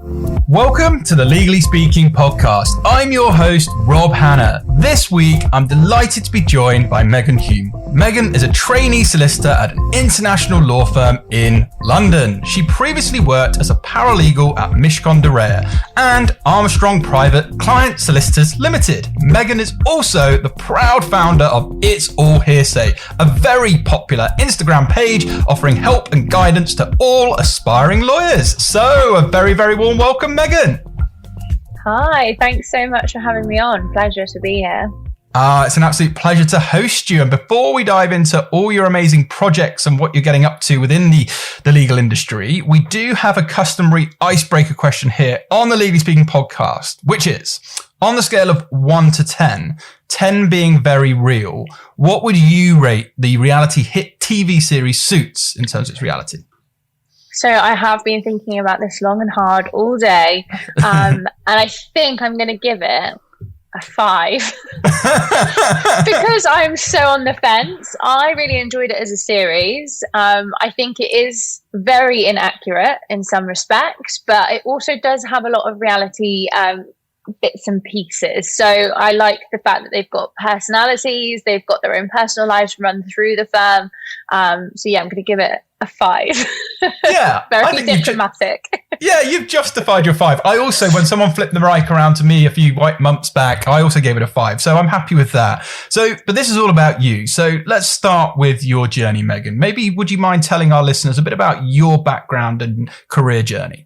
Welcome to the Legally Speaking podcast. I'm your host, Rob Hanna. This week, I'm delighted to be joined by Megan Hulme. Megan is a trainee solicitor at an international law firm in London. She previously worked as a paralegal at Mischon Reya and Armstrong Private Client Solicitors Limited. Megan is also the proud founder of It's All Hearsay, a very popular Instagram page offering help and guidance to all aspiring lawyers. So, a very, very warm welcome, Megan. Hi, thanks so much for having me on. Pleasure to be here. It's an absolute pleasure to host you. And before we dive into all your amazing projects and what you're getting up to within the legal industry, we do have a customary icebreaker question here on the Legally Speaking podcast, which is, on the scale of 1 to 10, 10 being very real, what would you rate the reality hit TV series Suits in terms of its reality? So I have been thinking about this long and hard all day, and I think I'm going to give it a 5 because I'm so on the fence. I really enjoyed it as a series. I think it is very inaccurate in some respects, but it also does have a lot of reality bits and pieces. So I like the fact that they've got personalities, they've got their own personal lives run through the firm. So yeah, I'm going to give it a 5. Yeah, very diplomatic. Yeah, you've justified your 5. I also, when someone flipped the mic around to me a few months back, I also gave it a 5. So I'm happy with that. So, but this is all about you. So let's start with your journey, Megan. Maybe would you mind telling our listeners a bit about your background and career journey?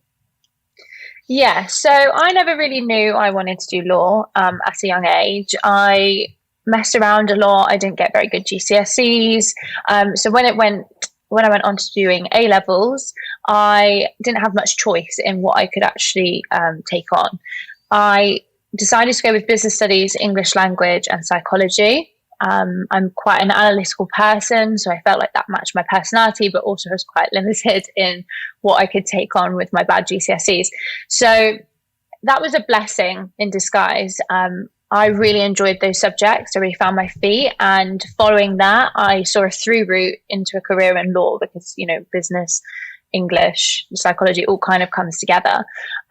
Yeah, so I never really knew I wanted to do law at a young age. I messed around a lot. I didn't get very good GCSEs. So when I went on to doing A-levels, I didn't have much choice in what I could actually take on. I decided to go with business studies, English language, and psychology. I'm quite an analytical person, so I felt like that matched my personality, but also was quite limited in what I could take on with my bad GCSEs. So that was a blessing in disguise. I really enjoyed those subjects. I really found my feet. And following that, I saw a through route into a career in law because, you know, business, English, psychology all kind of comes together.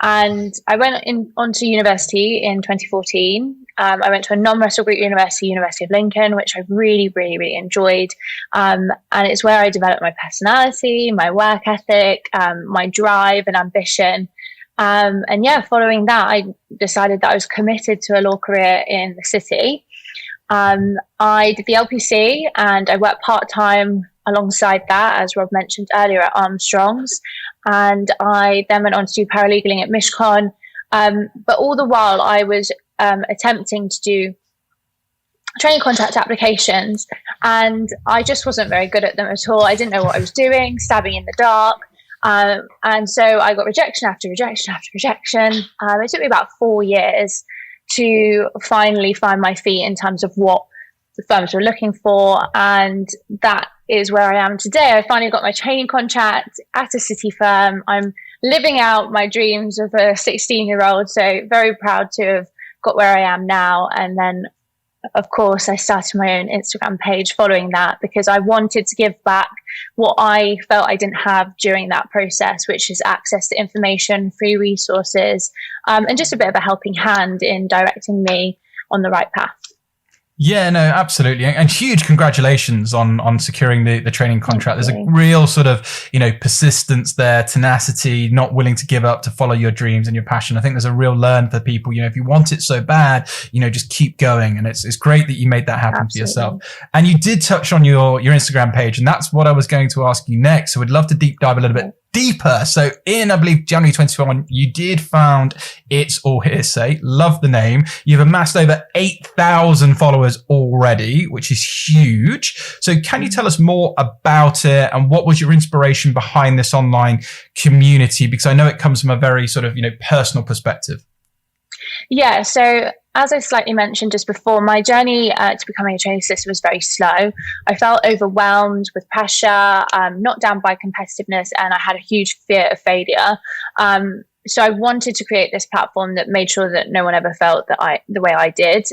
And I went on to university in 2014. I went to a non-Russell Group university, University of Lincoln, which I really, really, really enjoyed. And it's where I developed my personality, my work ethic, my drive and ambition. And yeah, following that, I decided that I was committed to a law career in the city. I did the LPC and I worked part-time alongside that, as Rob mentioned earlier, at Armstrong's. And I then went on to do paralegaling at Mischon. But all the while I was attempting to do training contract applications, and I just wasn't very good at them at all. I didn't know what I was doing, stabbing in the dark. And so I got rejection after rejection after rejection. It took me about 4 years to finally find my feet in terms of what the firms were looking for. And that is where I am today. I finally got my training contract at a city firm. I'm living out my dreams of a 16-year-old. So very proud to have got where I am now. And then, of course, I started my own Instagram page following that because I wanted to give back what I felt I didn't have during that process, which is access to information, free resources, and just a bit of a helping hand in directing me on the right path. Yeah, no, absolutely. And huge congratulations on securing the training contract. There's a real sort of, you know, persistence there, tenacity, not willing to give up to follow your dreams and your passion. I think there's a real learn for people, you know, if you want it so bad, you know, just keep going. And it's great that you made that happen for yourself. And you did touch on your Instagram page, and that's what I was going to ask you next. So we'd love to deep dive a little bit deeper. So in, I believe, January 2021, you did found It's All Hearsay. Love the name. You've amassed over 8,000 followers already, which is huge. So can you tell us more about it and what was your inspiration behind this online community? Because I know it comes from a very sort of, you know, personal perspective. Yeah, so as I slightly mentioned just before, my journey to becoming a trainee solicitor was very slow. I felt overwhelmed with pressure, knocked down by competitiveness, and I had a huge fear of failure. So I wanted to create this platform that made sure that no one ever felt the way I did.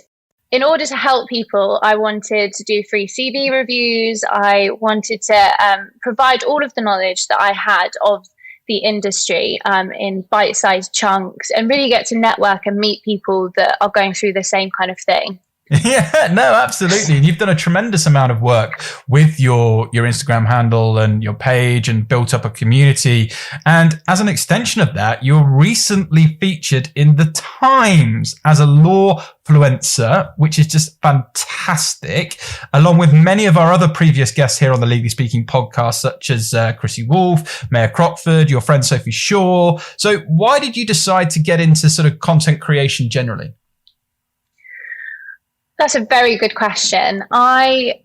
In order to help people, I wanted to do free CV reviews. I wanted to provide all of the knowledge that I had of the industry in bite-sized chunks and really get to network and meet people that are going through the same kind of thing. Yeah, no, absolutely. And you've done a tremendous amount of work with your Instagram handle and your page and built up a community. And as an extension of that, you're recently featured in the Times as a lawfluencer, which is just fantastic, along with many of our other previous guests here on the Legally Speaking podcast, such as Chrissy Wolfe, Mayor Crockford, your friend Sophie Shaw. So why did you decide to get into sort of content creation generally? That's a very good question. I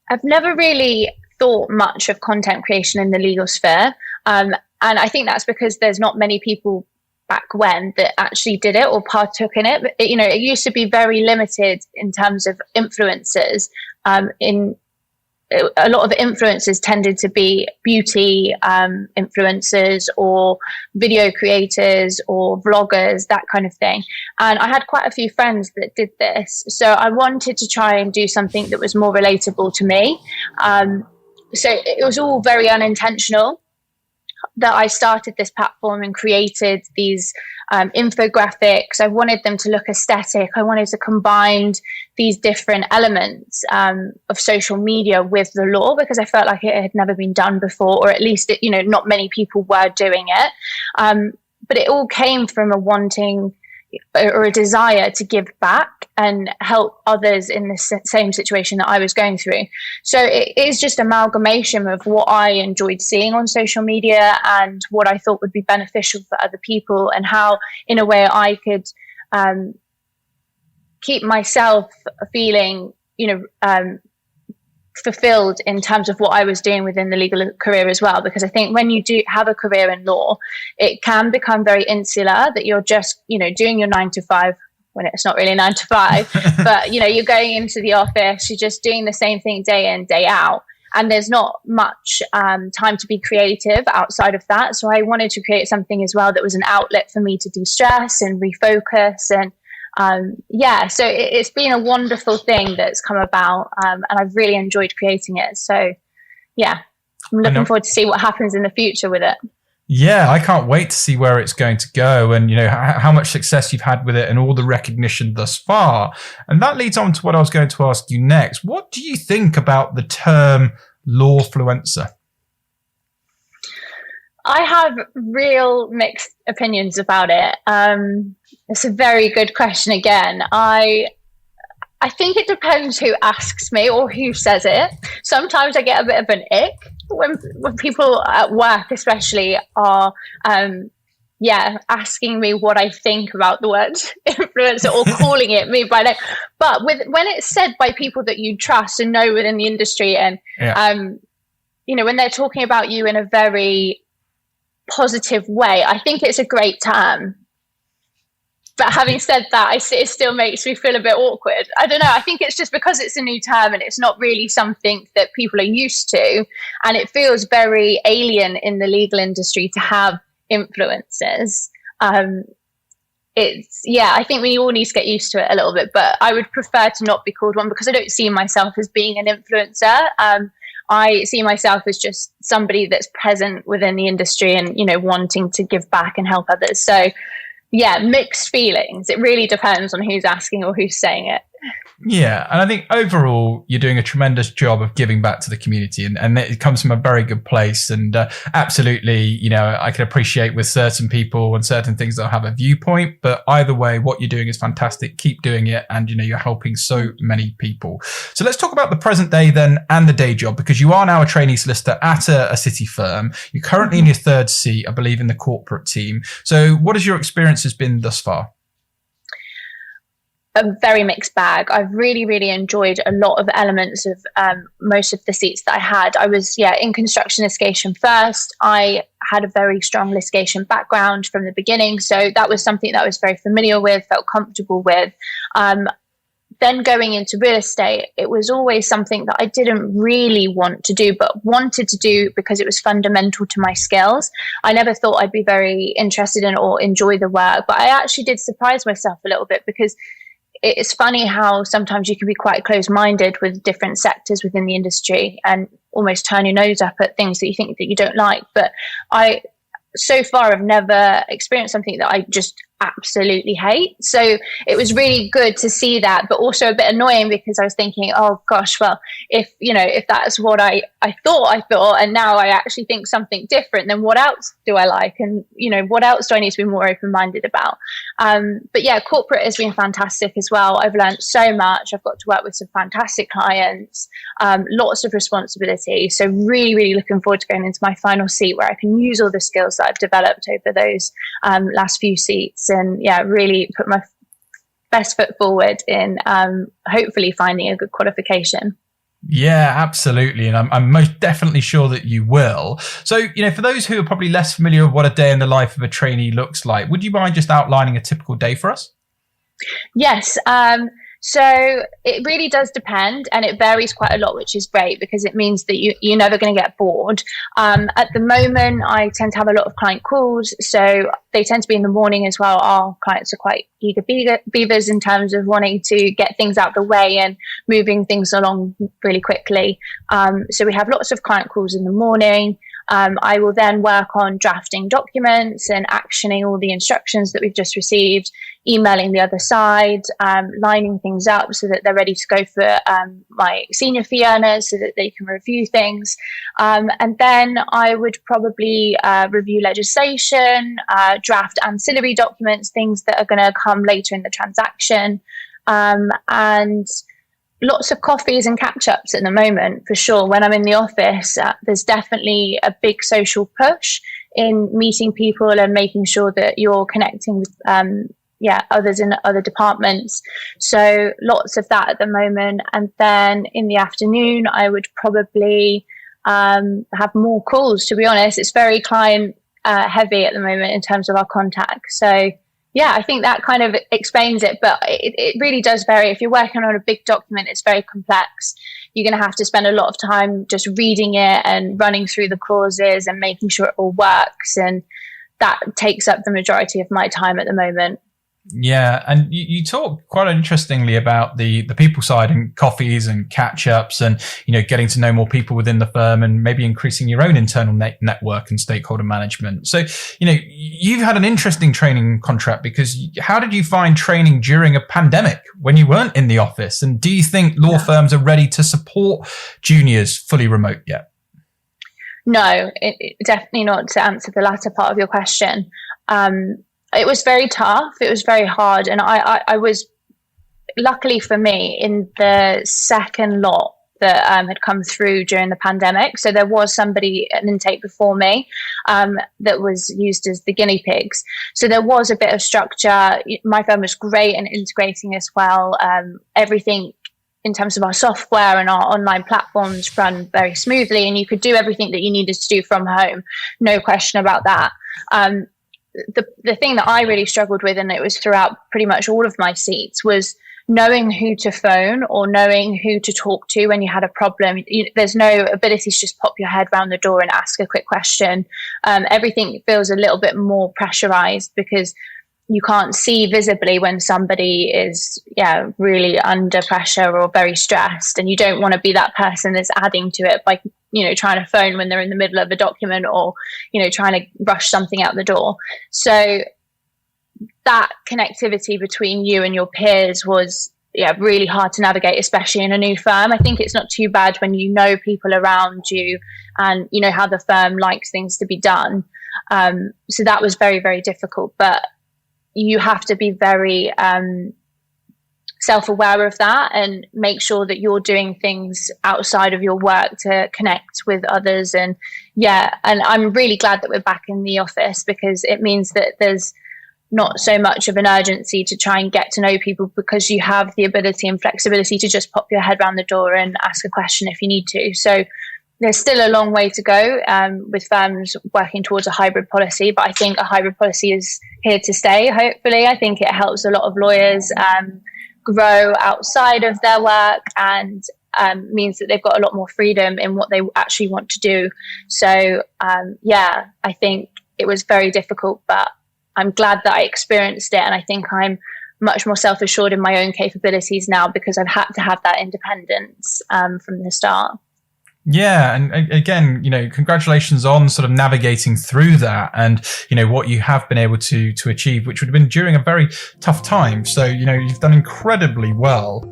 have never really thought much of content creation in the legal sphere. And I think that's because there's not many people back when that actually did it or partook in it. But, it used to be very limited in terms of influencers. A lot of influencers tended to be beauty influencers or video creators or vloggers, that kind of thing. And I had quite a few friends that did this. So I wanted to try and do something that was more relatable to me. So it was all very unintentional that I started this platform and created these infographics. I wanted them to look aesthetic. I wanted to combine these different elements of social media with the law because I felt like it had never been done before, or at least, not many people were doing it. But it all came from a wanting or a desire to give back and help others in the same situation that I was going through. So it is just amalgamation of what I enjoyed seeing on social media and what I thought would be beneficial for other people, and how, in a way, I could keep myself feeling, fulfilled in terms of what I was doing within the legal career as well. Because I think when you do have a career in law, it can become very insular, that you're just, doing your 9 to 5 when it's not really 9 to 5, but, you're going into the office, you're just doing the same thing day in, day out. And there's not much time to be creative outside of that. So I wanted to create something as well that was an outlet for me to de-stress and refocus. And so it's been a wonderful thing that's come about, and I've really enjoyed creating it. So yeah, I'm looking forward to see what happens in the future with it. Yeah, I can't wait to see where it's going to go, and how much success you've had with it and all the recognition thus far. And that leads on to what I was going to ask you next. What do you think about the term lawfluencer? I have real mixed opinions about it. It's a very good question again. I think it depends who asks me or who says it. Sometimes I get a bit of an ick when people at work especially are asking me what I think about the word influencer or calling it me by name. But when it's said by people that you trust and know within the industry, and when they're talking about you in a very positive way, I think it's a great term. But having said that, it still makes me feel a bit awkward. I don't know. I think it's just because it's a new term and it's not really something that people are used to. And it feels very alien in the legal industry to have influencers. I think we all need to get used to it a little bit. But I would prefer to not be called one because I don't see myself as being an influencer. I see myself as just somebody that's present within the industry and, wanting to give back and help others. So, yeah, mixed feelings. It really depends on who's asking or who's saying it. Yeah, and I think overall you're doing a tremendous job of giving back to the community, and it comes from a very good place. And absolutely, I can appreciate with certain people and certain things they'll have a viewpoint, but either way, what you're doing is fantastic. Keep doing it, and you're helping so many people. So let's talk about the present day then and the day job, because you are now a trainee solicitor at a city firm. You're currently in your third seat, I believe, in the corporate team. So what has your experiences been thus far? A very mixed bag. I've really, really enjoyed a lot of elements of most of the seats that I had. I was, in construction litigation first. I had a very strong litigation background from the beginning. So that was something that I was very familiar with, felt comfortable with. Then going into real estate, it was always something that I didn't really want to do, but wanted to do because it was fundamental to my skills. I never thought I'd be very interested in or enjoy the work, but I actually did surprise myself a little bit, because it's funny how sometimes you can be quite closed-minded with different sectors within the industry and almost turn your nose up at things that you think that you don't like. But I so far I've never experienced something that I just absolutely hate. So it was really good to see that, but also a bit annoying because I was thinking, oh gosh, well, if that's what I thought, and now I actually think something different, then what else do I like? And, what else do I need to be more open-minded about? But yeah, corporate has been fantastic as well. I've learned so much. I've got to work with some fantastic clients, lots of responsibility. So really, really looking forward to going into my final seat where I can use all the skills that I've developed over those last few seats, and really put my best foot forward in hopefully finding a good qualification. Yeah, absolutely. And I'm most definitely sure that you will. So, for those who are probably less familiar with what a day in the life of a trainee looks like, would you mind just outlining a typical day for us? Yes. So it really does depend, and it varies quite a lot, which is great because it means that you're never going to get bored. At the moment, I tend to have a lot of client calls, so they tend to be in the morning as well. Our clients are quite eager beavers in terms of wanting to get things out the way and moving things along really quickly. So we have lots of client calls in the morning. I will then work on drafting documents and actioning all the instructions that we've just received, emailing the other side, lining things up so that they're ready to go for my senior fee earners so that they can review things. And then I would probably review legislation, draft ancillary documents, things that are going to come later in the transaction, and lots of coffees and catch-ups at the moment, for sure. When I'm in the office, there's definitely a big social push in meeting people and making sure that you're connecting with others in other departments. So lots of that at the moment. And then in the afternoon, I would probably have more calls, to be honest. It's very client heavy at the moment in terms of our contact. So yeah, I think that kind of explains it, but it really does vary. If you're working on a big document, it's very complex. You're going to have to spend a lot of time just reading it and running through the clauses and making sure it all works. And that takes up the majority of my time at the moment. Yeah, and you talk quite interestingly about the people side and coffees and catch-ups and, getting to know more people within the firm and maybe increasing your own internal network and stakeholder management. So, you've had an interesting training contract because how did you find training during a pandemic when you weren't in the office? And do you think law firms are ready to support juniors fully remote yet? No, definitely not, to answer the latter part of your question. It was very tough. It was very hard. And I was, luckily for me, in the second lot that had come through during the pandemic. So there was somebody, an intake before me, that was used as the guinea pigs. So there was a bit of structure. My firm was great in integrating as well. Everything in terms of our software and our online platforms run very smoothly, and you could do everything that you needed to do from home. No question about that. The thing that I really struggled with, and it was throughout pretty much all of my seats, was knowing who to phone or knowing who to talk to when you had a problem. There's no ability to just pop your head round the door and ask a quick question. Everything feels a little bit more pressurized because you can't see visibly when somebody is really under pressure or very stressed, and you don't want to be that person that's adding to it by trying to phone when they're in the middle of a document or trying to rush something out the door. So that connectivity between you and your peers was really hard to navigate, especially in a new firm. I think it's not too bad when you know people around you and you know how the firm likes things to be done. So that was very, very difficult, but you have to be very self-aware of that and make sure that you're doing things outside of your work to connect with others. And I'm really glad that we're back in the office because it means that there's not so much of an urgency to try and get to know people because you have the ability and flexibility to just pop your head around the door and ask a question if you need to. So there's still a long way to go with firms working towards a hybrid policy, but I think a hybrid policy is here to stay, hopefully. I think it helps a lot of lawyers grow outside of their work and means that they've got a lot more freedom in what they actually want to do. So, I think it was very difficult, but I'm glad that I experienced it. And I think I'm much more self-assured in my own capabilities now because I've had to have that independence from the start. Yeah, and again, congratulations on sort of navigating through that, and what you have been able to achieve, which would have been during a very tough time. So you've done incredibly well.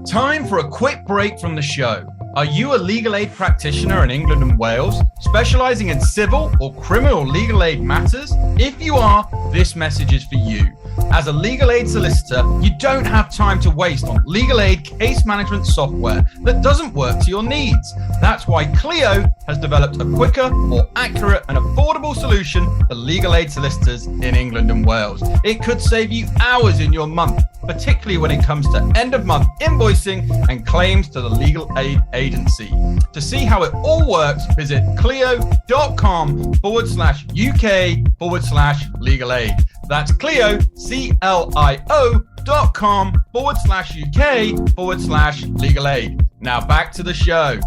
Time for a quick break from the show. Are you a legal aid practitioner in England and Wales, specialising in civil or criminal legal aid matters? If you are, this message is for you. As a legal aid solicitor, you don't have time to waste on legal aid case management software that doesn't work to your needs. That's why Clio has developed a quicker, more accurate and affordable solution for legal aid solicitors in England and Wales. It could save you hours in your month, particularly when it comes to end-of-month invoicing and claims to the legal aid agency. To see how it all works, visit clio.com/UK/legal aid. That's Clio, CLIO.com/UK/legal aid. Now back to the show.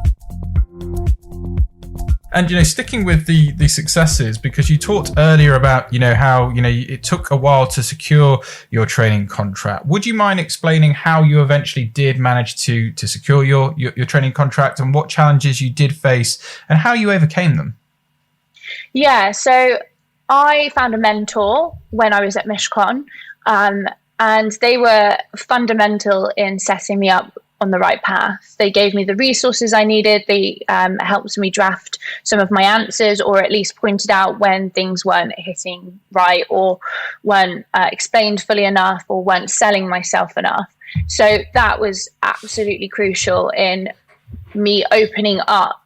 And sticking with the successes, because you talked earlier about how it took a while to secure your training contract. Would you mind explaining how you eventually did manage to secure your training contract, and what challenges you did face and how you overcame them? Yeah, so I found a mentor when I was at Mischon, and they were fundamental in setting me up on the right path. They gave me the resources I needed. They helped me draft some of my answers, or at least pointed out when things weren't hitting right, or weren't explained fully enough, or weren't selling myself enough. So that was absolutely crucial in me opening up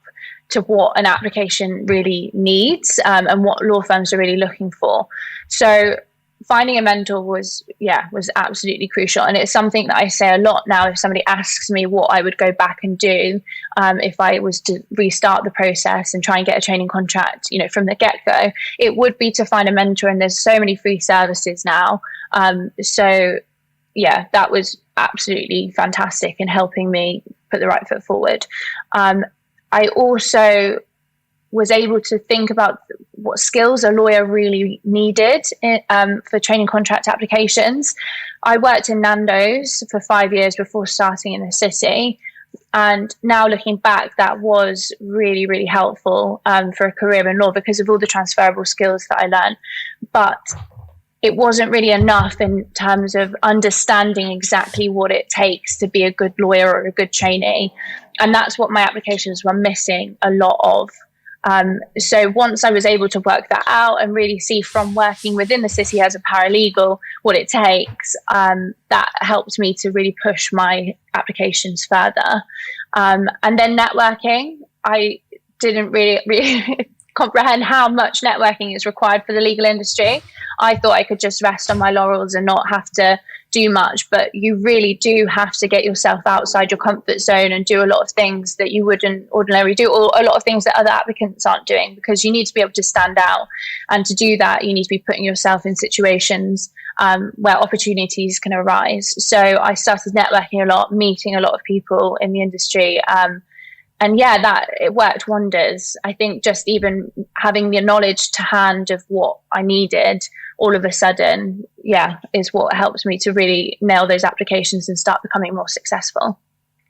to what an application really needs, and what law firms are really looking for. So finding a mentor was absolutely crucial. And it's something that I say a lot now. If somebody asks me what I would go back and do, if I was to restart the process and try and get a training contract, from the get-go, it would be to find a mentor. And there's so many free services now. So yeah, that was absolutely fantastic in helping me put the right foot forward. I also was able to think about what skills a lawyer really needed for training contract applications. I worked in Nando's for 5 years before starting in the city. And now looking back, that was really, really helpful for a career in law because of all the transferable skills that I learned. But it wasn't really enough in terms of understanding exactly what it takes to be a good lawyer or a good trainee. And that's what my applications were missing a lot of. So once I was able to work that out and really see from working within the city as a paralegal what it takes, that helped me to really push my applications further. And then networking, I didn't really comprehend how much networking is required for the legal industry. I thought I could just rest on my laurels and not have to do much, but you really do have to get yourself outside your comfort zone and do a lot of things that you wouldn't ordinarily do, or a lot of things that other applicants aren't doing, because you need to be able to stand out. And to do that, you need to be putting yourself in situations where opportunities can arise. So I started networking a lot, meeting a lot of people in the industry. And yeah, that it worked wonders. I think just even having the knowledge to hand of what I needed all of a sudden, is what helps me to really nail those applications and start becoming more successful.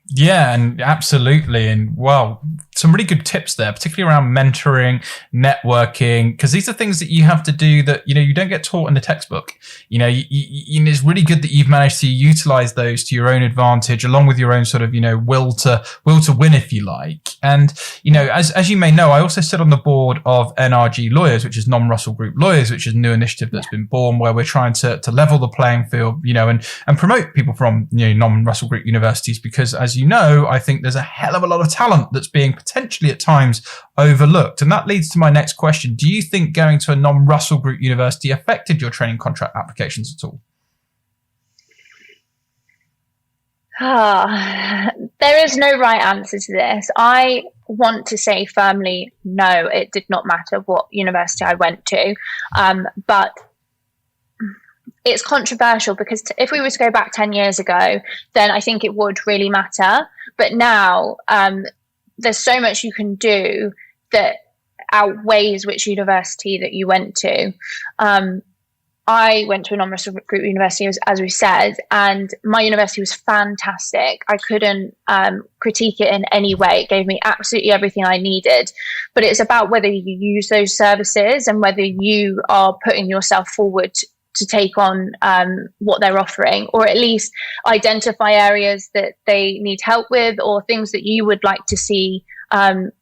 Yeah, and absolutely. And well, some really good tips there, particularly around mentoring, networking, because these are things that you have to do that, you don't get taught in the textbook. It's really good that you've managed to utilize those to your own advantage, along with your own sort of, will to win, if you like. And, as you may know, I also sit on the board of NRG Lawyers, which is Non-Russell Group Lawyers, which is a new initiative that's been born where we're trying to level the playing field, and promote people from, non-Russell Group universities, because as I think there's a hell of a lot of talent that's being potentially at times overlooked. And that leads to my next question. Do you think going to a non-Russell Group university affected your training contract applications at all? There is no right answer to this. I want to say firmly, no, it did not matter what university I went to. But it's controversial because if we were to go back 10 years ago, then I think it would really matter. But now there's so much you can do that outweighs which university that you went to. I went to a non-Russell Group university, as we said, and my university was fantastic. I couldn't critique it in any way. It gave me absolutely everything I needed. But it's about whether you use those services and whether you are putting yourself forward to take on what they're offering, or at least identify areas that they need help with, or things that you would like to see,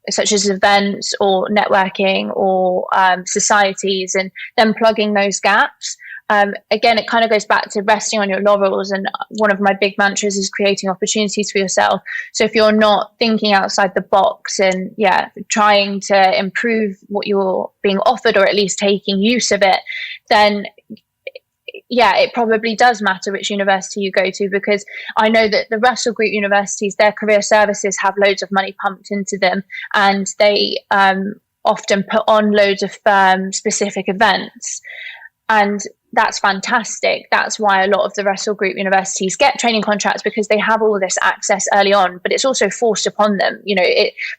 such as events or networking or societies, and then plugging those gaps. Again, it kind of goes back to resting on your laurels. And one of my big mantras is creating opportunities for yourself. So if you're not thinking outside the box and trying to improve what you're being offered, or at least taking use of it, then it probably does matter which university you go to, because I know that the Russell Group universities, their career services have loads of money pumped into them, and they often put on loads of firm-specific events. And that's fantastic. That's why a lot of the Russell Group universities get training contracts, because they have all this access early on, but it's also forced upon them.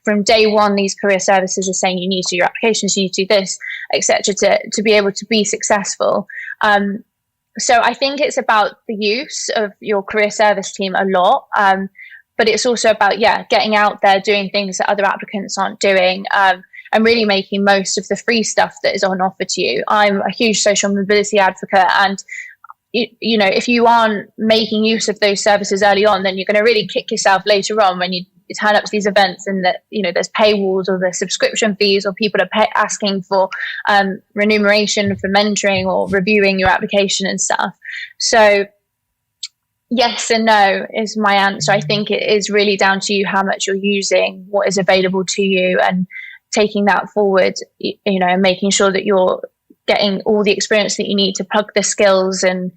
From day one, these career services are saying you need to do your applications, you need to do this, etc., to be able to be successful. So I think it's about the use of your career service team a lot, but it's also about, getting out there, doing things that other applicants aren't doing, and really making most of the free stuff that is on offer to you. I'm a huge social mobility advocate, and if you aren't making use of those services early on, then you're going to really kick yourself later on when you turn up to these events and that there's paywalls, or there's subscription fees, or people are asking for remuneration for mentoring or reviewing your application and stuff. So yes and no is my answer. I think it is really down to you how much you're using what is available to you, and taking that forward, and making sure that you're getting all the experience that you need to plug the skills and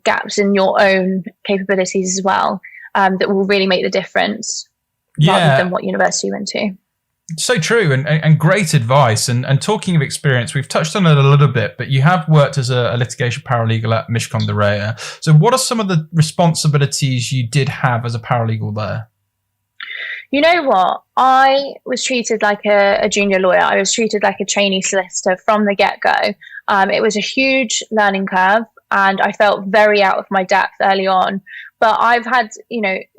gaps in your own capabilities as well, that will really make the difference, rather than what university you went to. So true, and great advice. And talking of experience, we've touched on it a little bit, but you have worked as a litigation paralegal at Mischon the Reya. So what are some of the responsibilities you did have as a paralegal there? You know what? I was treated like a junior lawyer. I was treated like a trainee solicitor from the get-go. It was a huge learning curve, and I felt very out of my depth early on. But I've had,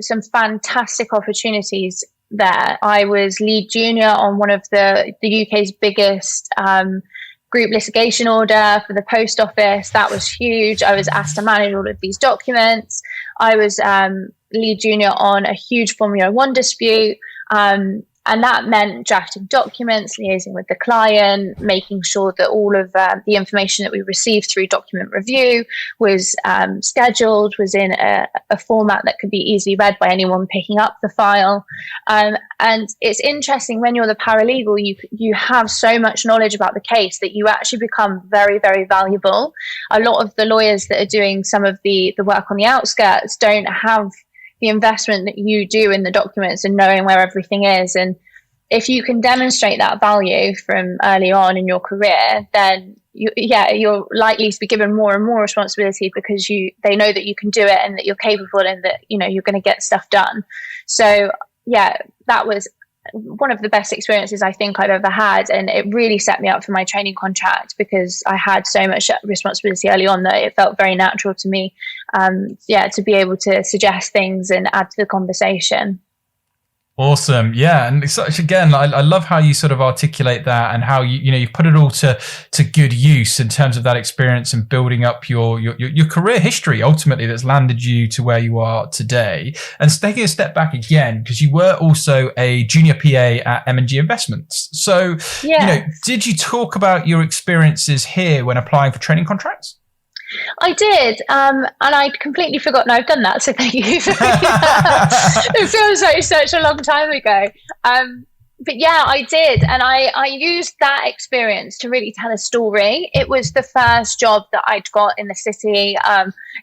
some fantastic opportunities there. I was lead junior on one of the UK's biggest group litigation order for the post office. That was huge. I was asked to manage all of these documents. I was lead junior on a huge Formula One dispute. And that meant drafting documents, liaising with the client, making sure that all of the information that we received through document review was scheduled, was in a format that could be easily read by anyone picking up the file. And it's interesting, when you're the paralegal, you have so much knowledge about the case that you actually become very, very valuable. A lot of the lawyers that are doing some of the work on the outskirts don't have the investment that you do in the documents and knowing where everything is. And if you can demonstrate that value from early on in your career, then you're likely to be given more and more responsibility, because they know that you can do it and that you're capable, and that you're going to get stuff done. So that was one of the best experiences I think I've ever had, and it really set me up for my training contract, because I had so much responsibility early on that it felt very natural to me to be able to suggest things and add to the conversation. Awesome. Yeah. And such, again, I love how you sort of articulate that, and how you put it all to good use in terms of that experience and building up your career history ultimately that's landed you to where you are today. And taking a step back again, because you were also a junior PA at M&G Investments. So, did you talk about your experiences here when applying for training contracts? I did, and I'd completely forgotten I've done that, so thank you for that. It feels like such a long time ago. But I did, and I used that experience to really tell a story. It was the first job that I'd got in the city.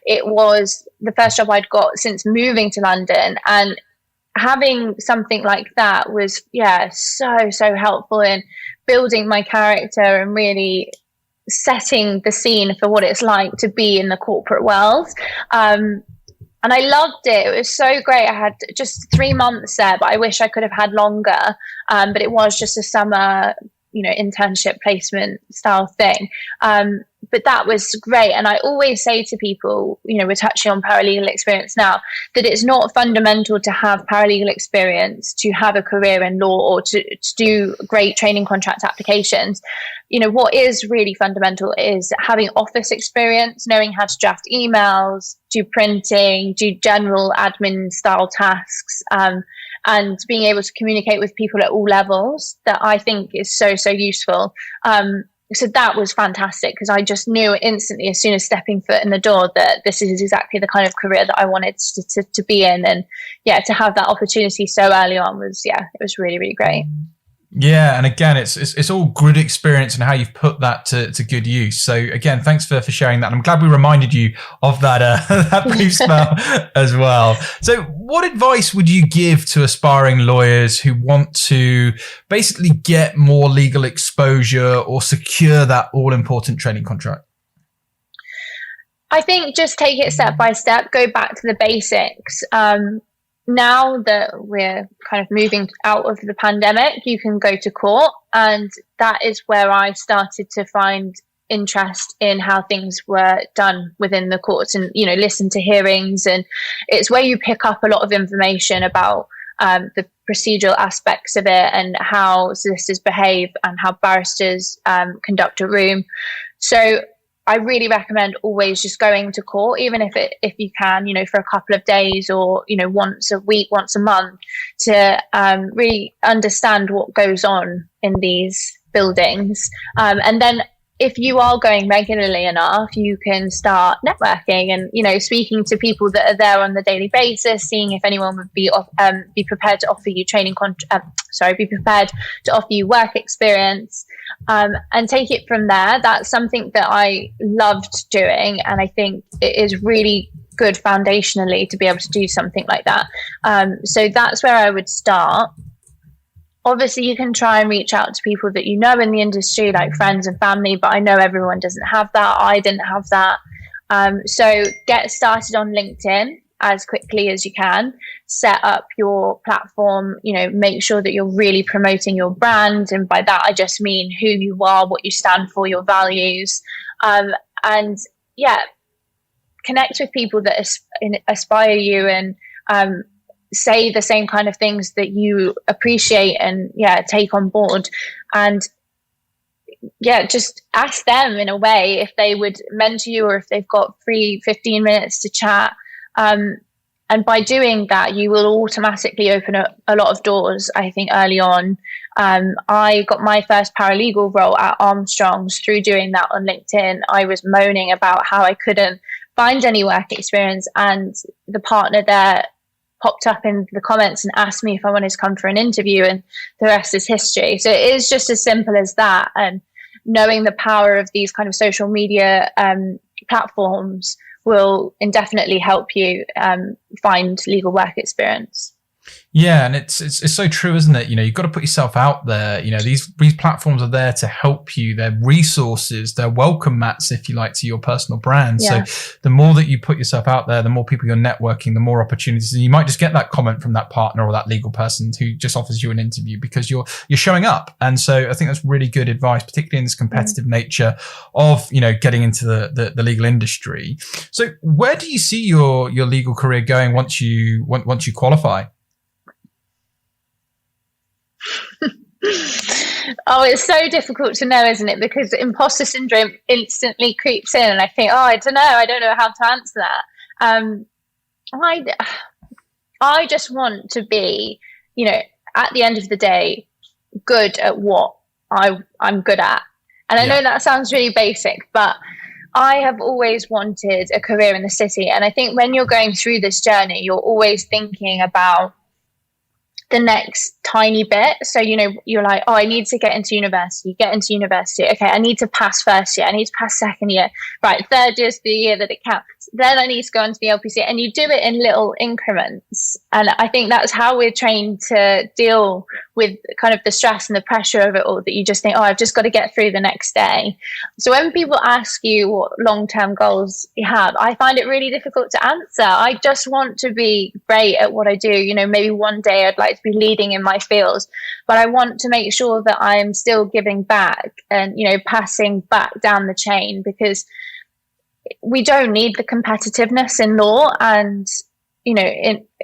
It was the first job I'd got since moving to London, and having something like that was, so helpful in building my character and really setting the scene for what it's like to be in the corporate world. And I loved it. It was so great. I had just 3 months there, but I wish I could have had longer. But it was just a summer internship placement style thing. But that was great. And I always say to people, we're touching on paralegal experience now, that it's not fundamental to have paralegal experience to have a career in law or to do great training contract applications. What is really fundamental is having office experience, knowing how to draft emails, do printing, do general admin style tasks, and being able to communicate with people at all levels, that I think is so, so useful. So that was fantastic, because I just knew instantly, as soon as stepping foot in the door, that this is exactly the kind of career that I wanted to be in. And to have that opportunity so early on was, it was really, really great. Yeah, and again, it's all good experience and how you've put that to good use. So again, thanks for sharing that. And I'm glad we reminded you of that that brief spell as well. So what advice would you give to aspiring lawyers who want to basically get more legal exposure or secure that all-important training contract? I think just take it step by step, go back to the basics. Now that we're kind of moving out of the pandemic, you can go to court, and that is where I started to find interest in how things were done within the courts, and listen to hearings, and it's where you pick up a lot of information about the procedural aspects of it and how solicitors behave and how barristers conduct a room. So I really recommend always just going to court, even if you can, for a couple of days or, once a week, once a month, to really understand what goes on in these buildings. And then if you are going regularly enough, you can start networking and, speaking to people that are there on the daily basis, seeing if anyone would be prepared to offer you be prepared to offer you work experience, and take it from there. That's something that I loved doing, and I think it is really good foundationally to be able to do something like that. So that's where I would start. Obviously, you can try and reach out to people that in the industry, like friends and family, but I know everyone doesn't have that. I didn't have that. So get started on LinkedIn as quickly as you can. Set up your platform, make sure that you're really promoting your brand. And by that, I just mean who you are, what you stand for, your values. And connect with people that aspire you and say the same kind of things that you appreciate and take on board. And just ask them in a way if they would mentor you or if they've got free 15 minutes to chat. And by doing that, you will automatically open up a lot of doors, I think, early on. I got my first paralegal role at Armstrong's through doing that on LinkedIn. I was moaning about how I couldn't find any work experience, and the partner there popped up in the comments and asked me if I wanted to come for an interview, and the rest is history. So it is just as simple as that. And knowing the power of these kind of social media platforms will indefinitely help you find legal work experience. Yeah, and it's so true, isn't it? You've got to put yourself out there. These pitforms are there to help you. They're resources. They're welcome mats, if you like, to your personal brand. Yeah. So the more that you put yourself out there, the more people you're networking, the more opportunities. And you might just get that comment from that partner or that legal person who just offers you an interview because you're showing up. And so I think that's really good advice, particularly in this competitive nature of, getting into the legal industry. So where do you see your legal career going once you qualify? Oh, it's so difficult to know, isn't it? Because imposter syndrome instantly creeps in, and I think, I don't know how to answer that. I just want to be, at the end of the day, good at what I'm good at. And I know that sounds really basic, but I have always wanted a career in the city. And I think when you're going through this journey, you're always thinking about the next tiny bit. So, you're like, I need to get into university. Okay, I need to pass first year. I need to pass second year. Right, third year's the year that it counts. then I need to go on to the LPC, and you do it in little increments. And I think that's how we're trained to deal with kind of the stress and the pressure of it all, that you just think, oh, I've just got to get through the next day. So when people ask you what long-term goals you have, I find it really difficult to answer. I just want to be great at what I do. You know, maybe one day I'd like to be leading in my fields, but I want to make sure that I'm still giving back and, you know, passing back down the chain, because we don't need the competitiveness in law. And, you know,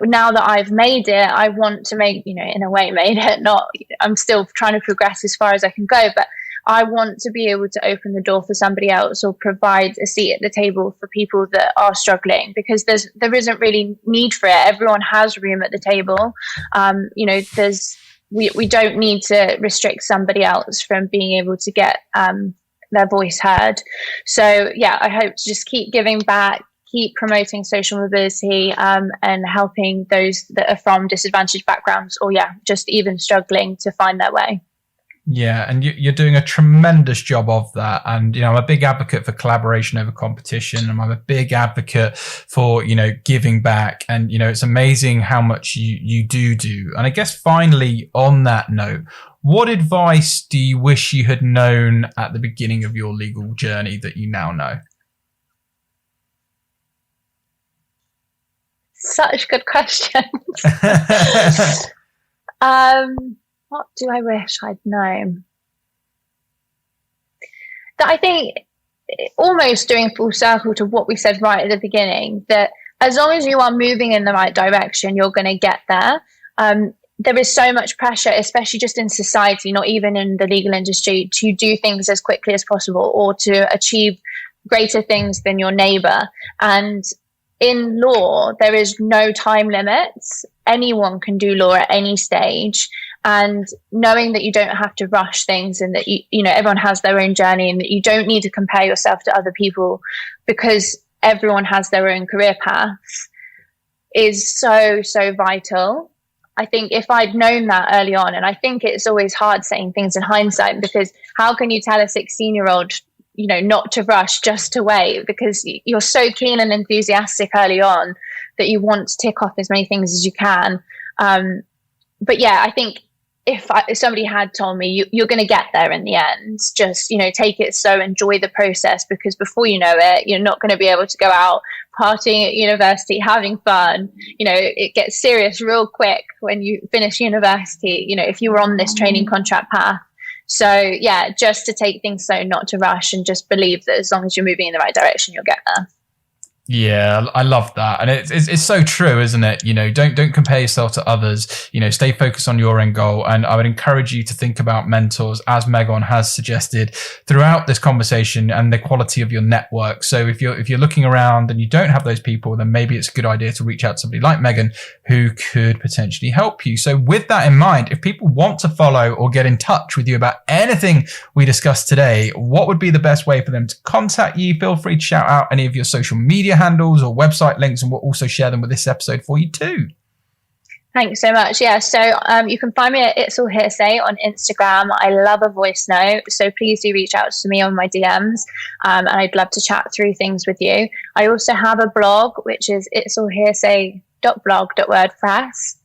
now that I've made it, I want to make, you know, in a way made it, not, I'm still trying to progress as far as I can go, but I want to be able to open the door for somebody else or provide a seat at the table for people that are struggling, because there isn't really need for it. Everyone has room at the table. You know, we don't need to restrict somebody else from being able to get their voice heard. So yeah, I hope to just keep giving back, keep promoting social mobility, and helping those that are from disadvantaged backgrounds, or just even struggling to find their way. Yeah, and you're doing a tremendous job of that. And, you know, I'm a big advocate for collaboration over competition, and I'm a big advocate for, you know, giving back. And, you know, it's amazing how much you do. And I guess finally, on that note, what advice do you wish you had known at the beginning of your legal journey that you now know? Such good questions. What do I wish I'd known? That I think, almost doing full circle to what we said right at the beginning, that as long as you are moving in the right direction, you're going to get there. There is so much pressure, especially just in society, not even in the legal industry, to do things as quickly as possible or to achieve greater things than your neighbor. And in law, there is no time limits. Anyone can do law at any stage. And knowing that you don't have to rush things, and that you know, everyone has their own journey, and that you don't need to compare yourself to other people because everyone has their own career paths, is so vital. I think if I'd known that early on, and I think it's always hard saying things in hindsight, because how can you tell a 16-year-old, you know, not to rush, just to wait, because you're so keen and enthusiastic early on that you want to tick off as many things as you can. But yeah, I think if somebody had told me you're going to get there in the end, just, you know, take it slow, enjoy the process, because before you know it, you're not going to be able to go out partying at university, having fun. You know, it gets serious real quick when you finish university, you know, if you were on this training contract path. So yeah, just to take things slow, not to rush, and just believe that as long as you're moving in the right direction, you'll get there. Yeah, I love that. And it's so true, isn't it? You know, don't compare yourself to others, you know, stay focused on your end goal. And I would encourage you to think about mentors, as Megan has suggested throughout this conversation, and the quality of your network. So if you're looking around and you don't have those people, then maybe it's a good idea to reach out to somebody like Megan who could potentially help you. So with that in mind, if people want to follow or get in touch with you about anything we discussed today, what would be the best way for them to contact you? Feel free to shout out any of your social media handles or website links, and we'll also share them with this episode for you too. Thanks so much. Yeah, so you can find me at It's All Hearsay on Instagram. I love a voice note, so please do reach out to me on my DMs, and I'd love to chat through things with you. I also have a blog, which is itsallhearsay.blog.wordpress.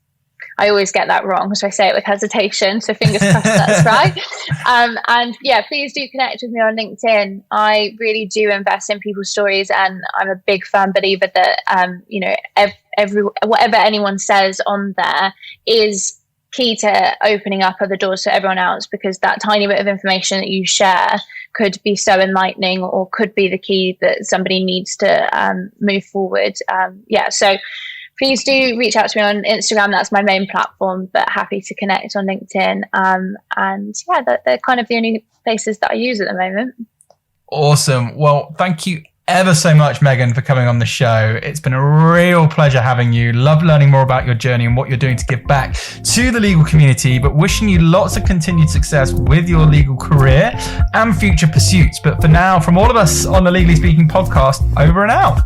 I always get that wrong, so I say it with hesitation, so fingers crossed that's right. And yeah, please do connect with me on LinkedIn. I really do invest in people's stories, and I'm a big firm believer that you know, whatever anyone says on there is key to opening up other doors for everyone else, because that tiny bit of information that you share could be so enlightening, or could be the key that somebody needs to move forward. So please do reach out to me on Instagram. That's my main platform, but happy to connect on LinkedIn. And yeah, they're kind of the only places that I use at the moment. Awesome. Well, thank you ever so much, Megan, for coming on the show. It's been a real pleasure having you. Love learning more about your journey and what you're doing to give back to the legal community, but wishing you lots of continued success with your legal career and future pursuits. But for now, from all of us on the Legally Speaking podcast, over and out.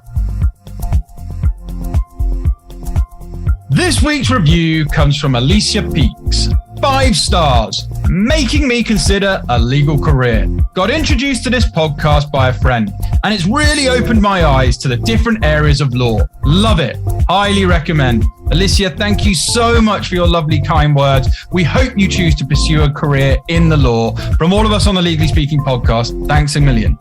This week's review comes from Alicia Peaks. 5 stars, making me consider a legal career. Got introduced to this podcast by a friend. And it's really opened my eyes to the different areas of law. Love it. Highly recommend. Alicia, thank you so much for your lovely, kind words. We hope you choose to pursue a career in the law. From all of us on the Legally Speaking podcast, thanks a million.